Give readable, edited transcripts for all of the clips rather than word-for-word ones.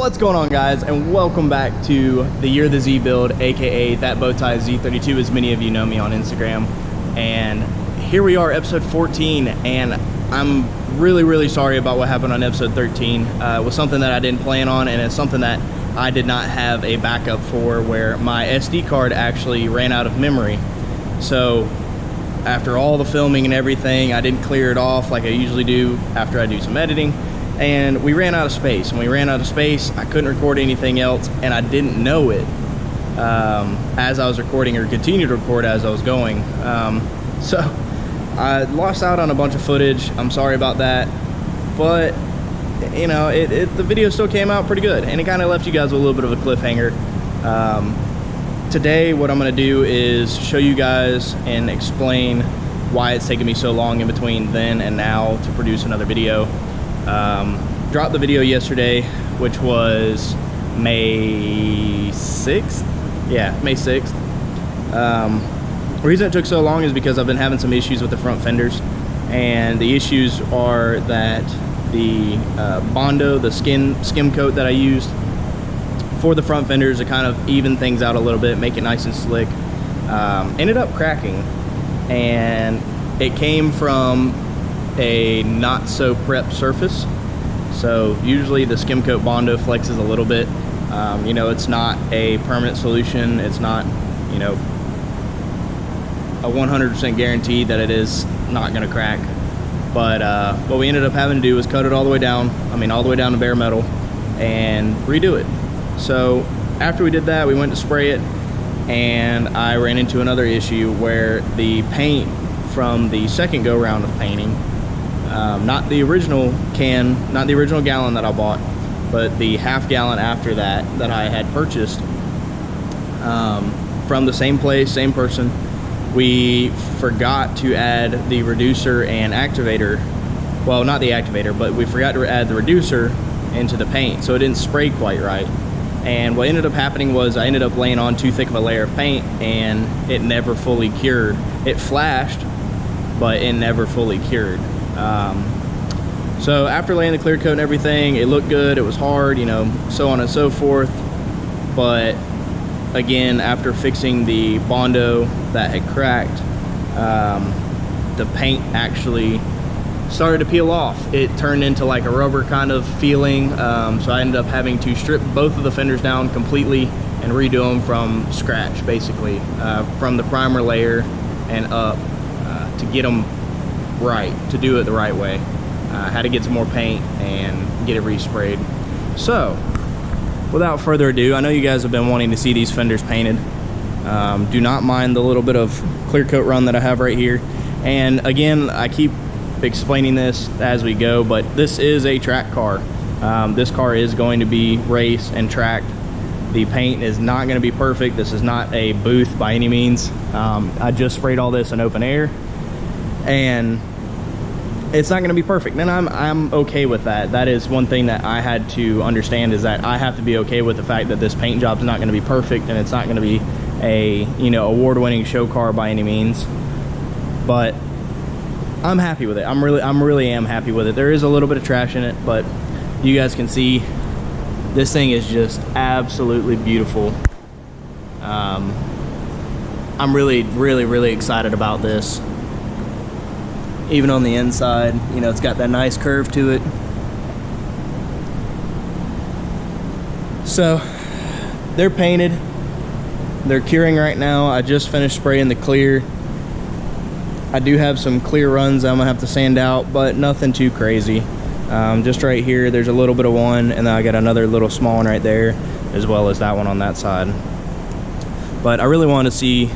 What's going on, guys, and welcome back to the Year of the Z build, aka That Bowtie Z32, as many of you know me on Instagram. And here we are, episode 14, and I'm really sorry about what happened on episode 13. It was something that I didn't plan on, and it's something that I did not have a backup for, where my SD card actually ran out of memory. So after all the filming and everything, I didn't clear it off like I usually do after I do some editing, and we ran out of space. When we ran out of space, I couldn't record anything else, and I didn't know it as I was recording, or continued to record as I was going. So I lost out on a bunch of footage. I'm sorry about that, but you know, the video still came out pretty good, and it kind of left you guys with a little bit of a cliffhanger. Today what I'm going to do is show you guys and explain why it's taken me so long in between then and now to produce another video. Dropped the video yesterday, which was May 6th. Yeah, May 6th. The reason it took so long is because I've been having some issues with the front fenders, and the issues are that the Bondo, the skim coat that I used for the front fenders to kind of even things out a little bit, make it nice and slick, ended up cracking, and it came from a not so prep surface. So usually the skim coat Bondo flexes a little bit. You know, it's not a permanent solution. It's not, you know, a 100% guarantee that it is not going to crack. But what we ended up having to do was cut it all the way down. I mean, all the way down to bare metal, and redo it. So after we did that, we went to spray it, and I ran into another issue where the paint from the second go round of painting, not the original can, not the original gallon that I bought, but the half gallon after that I had purchased from the same place, same person, we forgot to add the reducer and activator. Well, not the activator, but we forgot to add the reducer into the paint, so it didn't spray quite right. And what ended up happening was I ended up laying on too thick of a layer of paint, and it never fully cured. It flashed, but it never fully cured. So after laying the clear coat and everything, it looked good, it was hard, you know, so on and so forth. But again, after fixing the Bondo that had cracked, the paint actually started to peel off. It turned into like a rubber kind of feeling, so I ended up having to strip both of the fenders down completely and redo them from scratch, basically, from the primer layer and up, to get them right, to do it the right way. I had to get some more paint and get it resprayed. So without further ado, I know you guys have been wanting to see these fenders painted. Do not mind the little bit of clear coat run that I have right here. And again, I keep explaining this as we go, but this is a track car. This car is going to be race and tracked. The paint is not going to be perfect. This is not a booth by any means. I just sprayed all this in open air, and it's not going to be perfect, and I'm okay with that. That is one thing that I had to understand, is that I have to be okay with the fact that this paint job is not going to be perfect, and it's not going to be a, you know, award-winning show car by any means. But I'm happy with it. I'm really am happy with it. There is a little bit of trash in it, but you guys can see this thing is just absolutely beautiful. I'm really excited about this. Even on the inside, you know, it's got that nice curve to it. So they're painted, they're curing right now. I just finished spraying the clear. I do have some clear runs I'm gonna have to sand out, but nothing too crazy. Just right here, there's a little bit of one, and then I got another little small one right there, as well as that one on that side. But I really wanted to see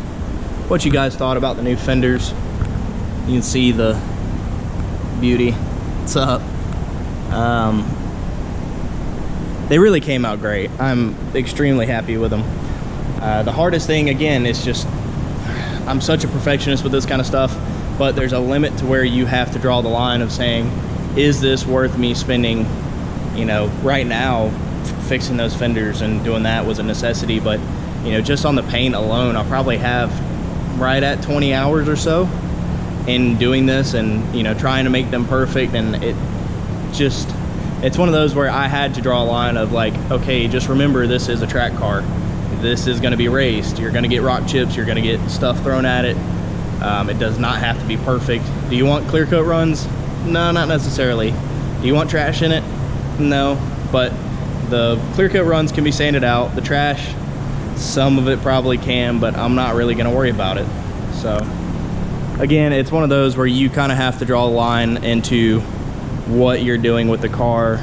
what you guys thought about the new fenders. You can see the beauty. What's up? They really came out great. I'm extremely happy with them. The hardest thing, again, is just, I'm such a perfectionist with this kind of stuff, but there's a limit to where you have to draw the line of saying, is this worth me spending, you know, right now fixing those fenders, and doing that was a necessity. But, you know, just on the paint alone, I'll probably have right at 20 hours or so in doing this, and, you know, trying to make them perfect. And it just, it's one of those where I had to draw a line of like, okay, just remember this is a track car. This is going to be raced. You're going to get rock chips. You're going to get stuff thrown at it. It does not have to be perfect. Do you want clear coat runs? No, not necessarily. Do you want trash in it? No, but the clear coat runs can be sanded out. The trash, some of it probably can, but I'm not really going to worry about it. So again, it's one of those where you kind of have to draw a line into what you're doing with the car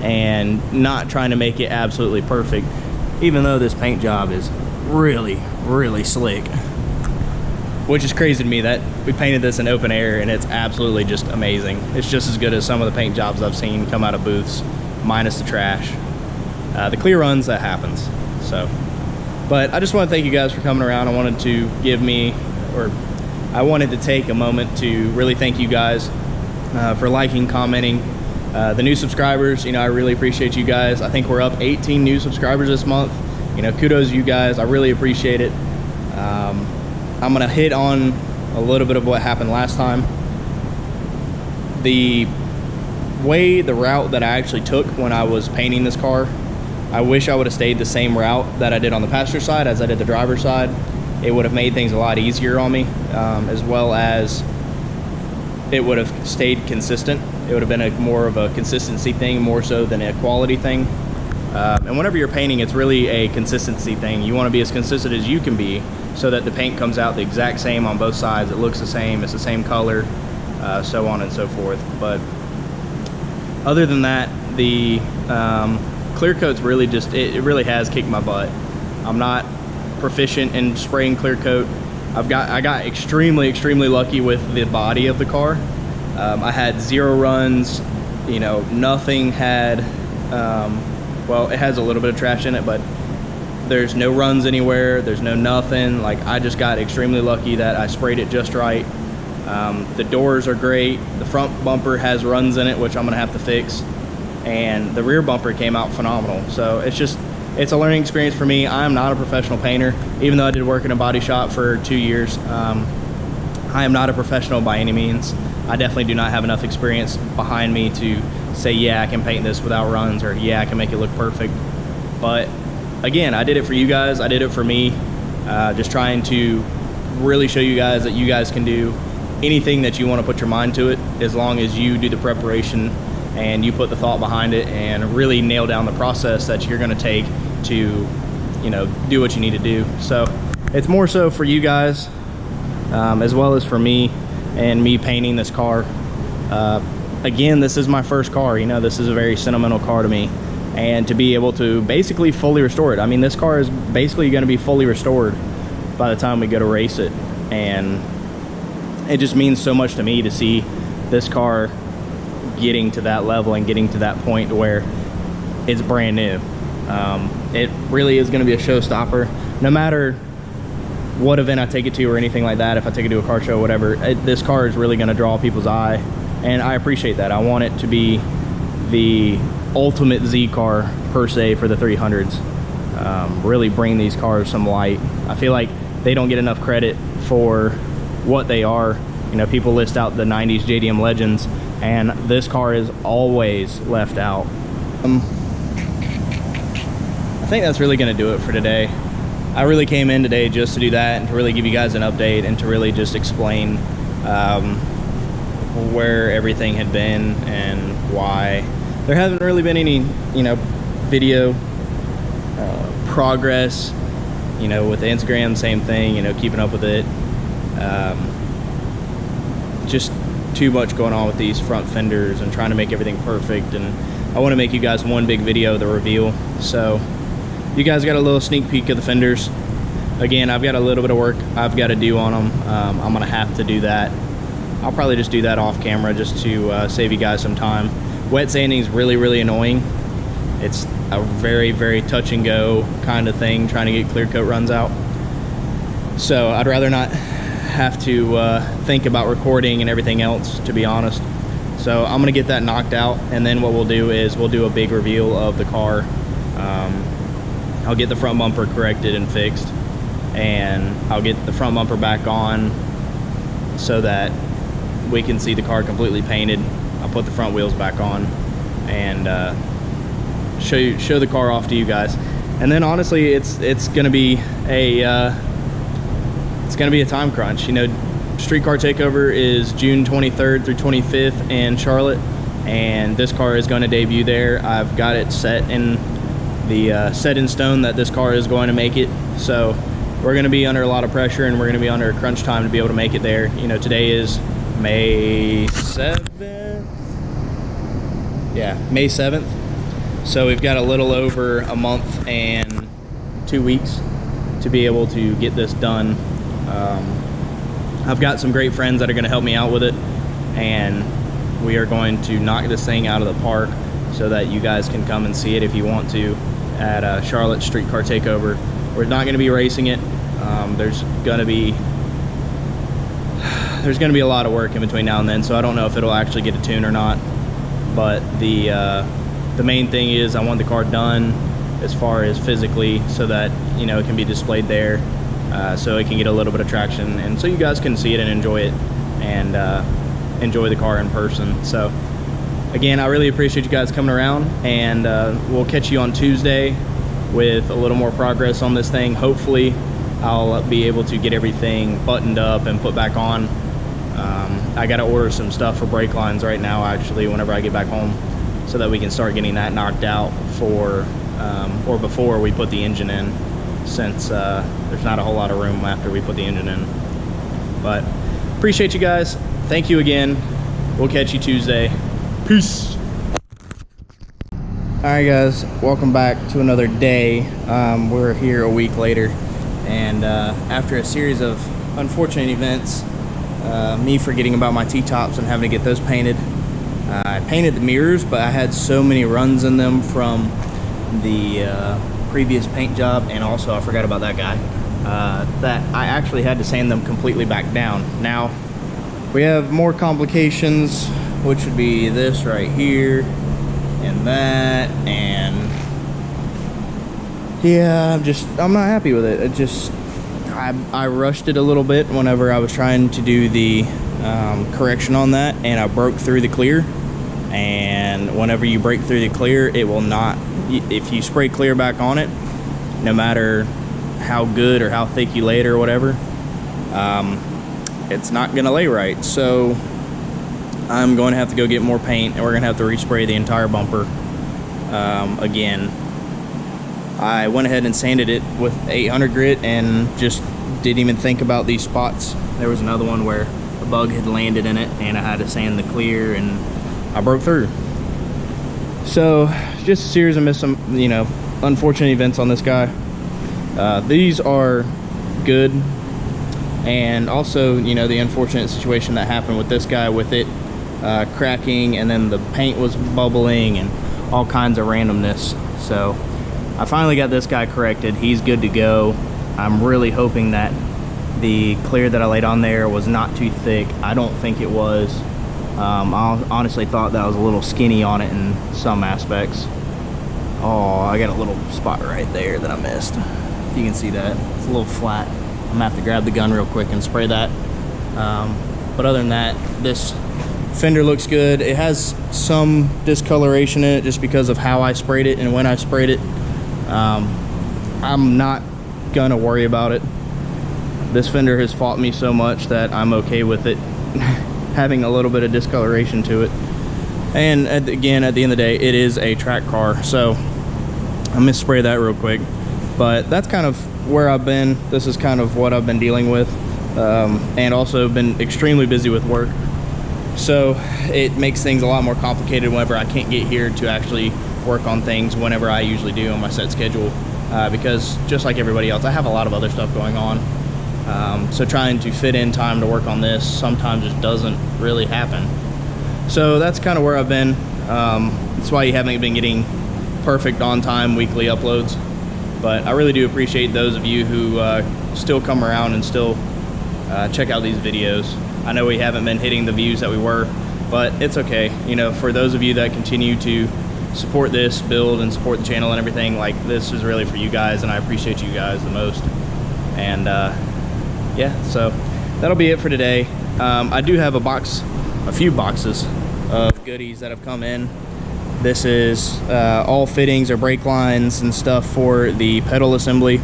and not trying to make it absolutely perfect, even though this paint job is really, really slick. Which is crazy to me that we painted this in open air and it's absolutely just amazing. It's just as good as some of the paint jobs I've seen come out of booths, minus the trash. The clear runs, that happens. So, but I just want to thank you guys for coming around. I wanted to I wanted to take a moment to really thank you guys for liking, commenting. The new subscribers, you know, I really appreciate you guys. I think we're up 18 new subscribers this month. You know, kudos to you guys. I really appreciate it. I'm gonna hit on a little bit of what happened last time. The route that I actually took when I was painting this car, I wish I would have stayed the same route that I did on the passenger side as I did the driver's side. It would have made things a lot easier on me, as well as it would have stayed consistent. It would have been more of a consistency thing more so than a quality thing. And whenever you're painting, it's really a consistency thing. You want to be as consistent as you can be so that the paint comes out the exact same on both sides. It looks the same, it's the same color, so on and so forth. But other than that, the clear coat's really just, it really has kicked my butt. I'm not proficient in spraying clear coat. I got extremely lucky with the body of the car. I had 0 runs, you know, nothing had, well, it has a little bit of trash in it, but there's no runs anywhere, there's no nothing. Like, I just got extremely lucky that I sprayed it just right. The doors are great. The front bumper has runs in it, which I'm gonna have to fix. And the rear bumper came out phenomenal. So it's a learning experience for me. I'm not a professional painter, even though I did work in a body shop for 2 years. I am not a professional by any means. I definitely do not have enough experience behind me to say, yeah, I can paint this without runs, or yeah, I can make it look perfect. But again, I did it for you guys. I did it for me. Just trying to really show you guys that you guys can do anything that you want to put your mind to it, as long as you do the preparation and you put the thought behind it and really nail down the process that you're going to take to, you know, do what you need to do. So it's more so for you guys, as well as for me and me painting this car. Again, this is my first car. You know, this is a very sentimental car to me, and to be able to basically fully restore it. I mean, this car is basically going to be fully restored by the time we go to race it, and it just means so much to me to see this car getting to that level and getting to that point where it's brand new. It really is going to be a showstopper, no matter what event I take it to or anything like that. If I take it to a car show, whatever, this car is really going to draw people's eye, and I appreciate that. I want it to be the ultimate Z car per se for the 300s. Really bring these cars some light. I feel like they don't get enough credit for what they are. You know, people list out the 90s JDM legends, and this car is always left out. I think that's really going to do it for today. I really came in today just to do that and to really give you guys an update and to really just explain where everything had been and why. There hasn't really been any, you know, video progress. You know, with Instagram, same thing, you know, keeping up with it. Just too much going on with these front fenders and trying to make everything perfect, and I want to make you guys one big video, the reveal. So you guys got a little sneak peek of the fenders. Again, I've got a little bit of work I've got to do on them. I'm gonna have to do that. I'll probably just do that off camera just to save you guys some time. Wet sanding is really annoying. It's a very touch and go kind of thing, trying to get clear coat runs out. So I'd rather not have to think about recording and everything else, to be honest. So I'm gonna get that knocked out, and then what we'll do is we'll do a big reveal of the car. I'll get the front bumper corrected and fixed, and I'll get the front bumper back on so that we can see the car completely painted. I'll put the front wheels back on, and show the car off to you guys. And then honestly, it's gonna be a time crunch. You know, Street Car Takeover is June 23rd through 25th in Charlotte, and this car is going to debut there. I've got it set in stone that this car is going to make it. So we're going to be under a lot of pressure, and we're going to be under a crunch time to be able to make it there. You know, today is May 7th. Yeah, May 7th. So we've got a little over a month and 2 weeks to be able to get this done. I've got some great friends that are going to help me out with it, and we are going to knock this thing out of the park so that you guys can come and see it if you want to at Charlotte Street Car Takeover. We're not going to be racing it. There's going to be a lot of work in between now and then, so I don't know if it'll actually get a tune or not. But the main thing is I want the car done as far as physically, so that, you know, it can be displayed there, so it can get a little bit of traction, and so you guys can see it and enjoy it, and enjoy the car in person. So again, I really appreciate you guys coming around, and we'll catch you on Tuesday with a little more progress on this thing. Hopefully I'll be able to get everything buttoned up and put back on. I gotta order some stuff for brake lines right now, actually, whenever I get back home, so that we can start getting that knocked out for or before we put the engine in, since there's not a whole lot of room after we put the engine in. But appreciate you guys. Thank you again. We'll catch you Tuesday. Peace. All right, guys, welcome back to another day. We're here a week later, and after a series of unfortunate events, me forgetting about my T-tops and having to get those painted. I painted the mirrors, but I had so many runs in them from the previous paint job, and also I forgot about that guy, that I actually had to sand them completely back down. Now we have more complications, which would be this right here and that, and yeah, I'm not happy with it. I rushed it a little bit whenever I was trying to do the correction on that, and I broke through the clear. And whenever you break through the clear, it will not, if you spray clear back on it, no matter how good or how thick you lay it or whatever, it's not gonna lay right. So I'm going to have to go get more paint, and we're gonna have to respray the entire bumper again. I went ahead and sanded it with 800 grit and just didn't even think about these spots. There was another one where a bug had landed in it, and I had to sand the clear, and I broke through. So just a series of you know, unfortunate events on this guy. These are good, and also, you know, the unfortunate situation that happened with this guy with it cracking, and then the paint was bubbling and all kinds of randomness. So I finally got this guy corrected. He's good to go. I'm really hoping that the clear that I laid on there was not too thick. I don't think it was. I honestly thought that was a little skinny on it in some aspects. Oh, I got a little spot right there that I missed. If you can see that, it's a little flat. I'm gonna have to grab the gun real quick and spray that. But other than that, this fender looks good. It has some discoloration in it just because of how I sprayed it and when I sprayed it. I'm not gonna worry about it. This fender has fought me so much that I'm okay with it having a little bit of discoloration to it. And again, at the end of the day, it is a track car, so I'm gonna spray that real quick. But that's kind of where I've been. This is kind of what I've been dealing with, and also been extremely busy with work, so it makes things a lot more complicated whenever I can't get here to actually work on things whenever I usually do on my set schedule, because just like everybody else, I have a lot of other stuff going on. So trying to fit in time to work on this sometimes just doesn't really happen. So that's kind of where I've been. That's why you haven't been getting perfect on-time weekly uploads. But I really do appreciate those of you who still come around and still check out these videos. I know we haven't been hitting the views that we were, but it's okay. You know, for those of you that continue to support this build and support the channel and everything, like, this is really for you guys, and I appreciate you guys the most. And yeah, so that'll be it for today. I do have a few boxes of goodies that have come in, This is all fittings or brake lines and stuff for the pedal assembly.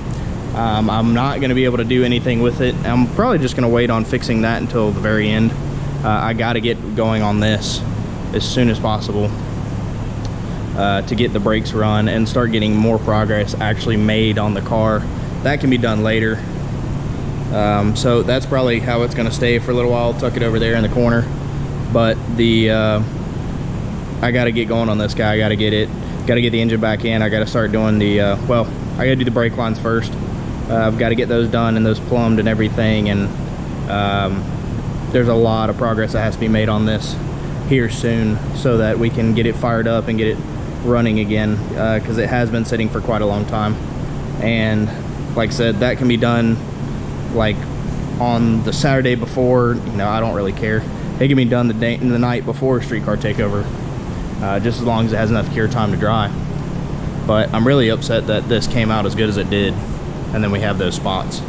I'm not going to be able to do anything with it. I'm probably just going to wait on fixing that until the very end. I got to get going on this as soon as possible to get the brakes run and start getting more progress actually made on the car. That can be done later. So that's probably how it's going to stay for a little while. Tuck it over there in the corner. But the I got to get going on this guy. I got to get the engine back in. I got to start doing the well, I got to do the brake lines first. I've got to get those done and those plumbed and everything, and there's a lot of progress that has to be made on this here soon so that we can get it fired up and get it running again, because it has been sitting for quite a long time. And like I said, that can be done like on the Saturday before. You know, I don't really care. It can be done the night before Street Car Takeover, just as long as it has enough cure time to dry. But I'm really upset that this came out as good as it did, and then we have those spots.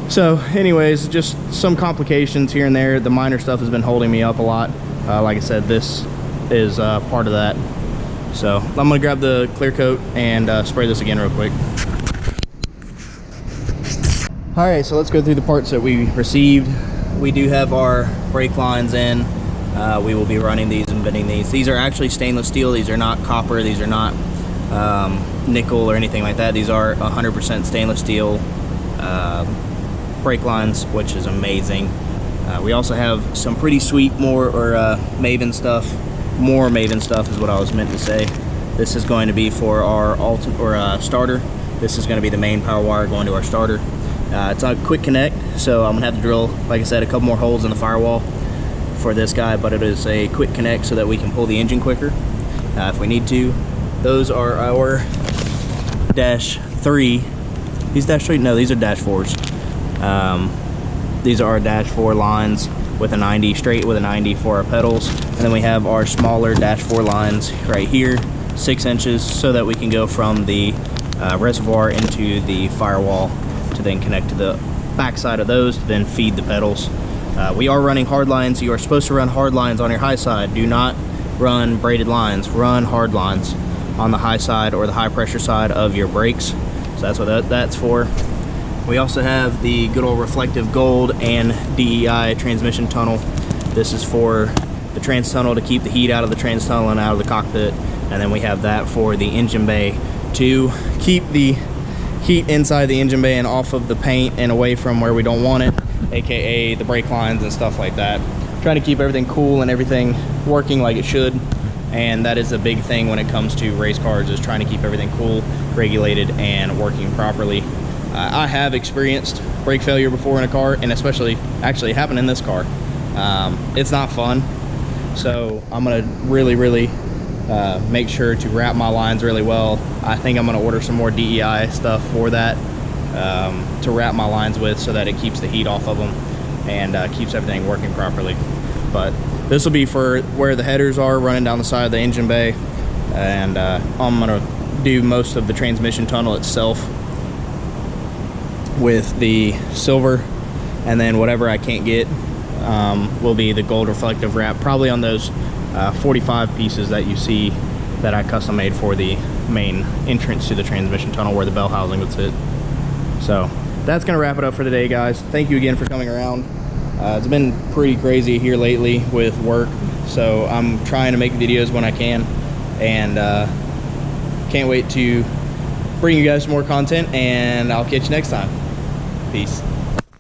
So anyways, just some complications here and there. The minor stuff has been holding me up a lot. Like I said, this is part of that. So I'm gonna grab the clear coat and spray this again real quick. All right, so let's go through the parts that we received. We do have our brake lines in. We will be running these and bending these. These are actually stainless steel. These are not copper. These are not nickel or anything like that. These are 100% stainless steel brake lines, which is amazing. We also have some pretty sweet Maven stuff. More Maven stuff is what I was meant to say. This is going to be for our starter. This is going to be the main power wire going to our starter. It's a quick connect, so I'm gonna have to drill, like I said, a couple more holes in the firewall for this guy, but it is a quick connect so that we can pull the engine quicker if we need to. Those are our -3. These -3? No, these are -4s. These are our -4 lines with a 90, straight with a 90 for our pedals. And then we have our smaller -4 lines right here, 6 inches, so that we can go from the reservoir into the firewall to then connect to the back side of those to then feed the pedals. We are running hard lines. You are supposed to run hard lines on your high side. Do not run braided lines. Run hard lines on the high side or the high pressure side of your brakes. So that's what that's for. We also have the good old reflective gold and DEI transmission tunnel. This is for the trans tunnel to keep the heat out of the trans tunnel and out of the cockpit. And then we have that for the engine bay to keep the heat inside the engine bay and off of the paint and away from where we don't want it, aka the brake lines and stuff like that. Trying to keep everything cool and everything working like it should, and that is a big thing when it comes to race cars, is trying to keep everything cool, regulated, and working properly. I have experienced brake failure before in a car, and especially actually happened in this car. It's not fun, so I'm gonna really make sure to wrap my lines really well. I think I'm gonna order some more DEI stuff for that, to wrap my lines with, so that it keeps the heat off of them and keeps everything working properly. But this will be for where the headers are running down the side of the engine bay, and I'm gonna do most of the transmission tunnel itself with the silver, and then whatever I can't get will be the gold reflective wrap, probably on those 45 pieces that you see that I custom made for the main entrance to the transmission tunnel where the bell housing would sit. So that's gonna wrap it up for today, guys. Thank you again for coming around. It's been pretty crazy here lately with work, so I'm trying to make videos when I can, and can't wait to bring you guys some more content, and I'll catch you next time. Peace.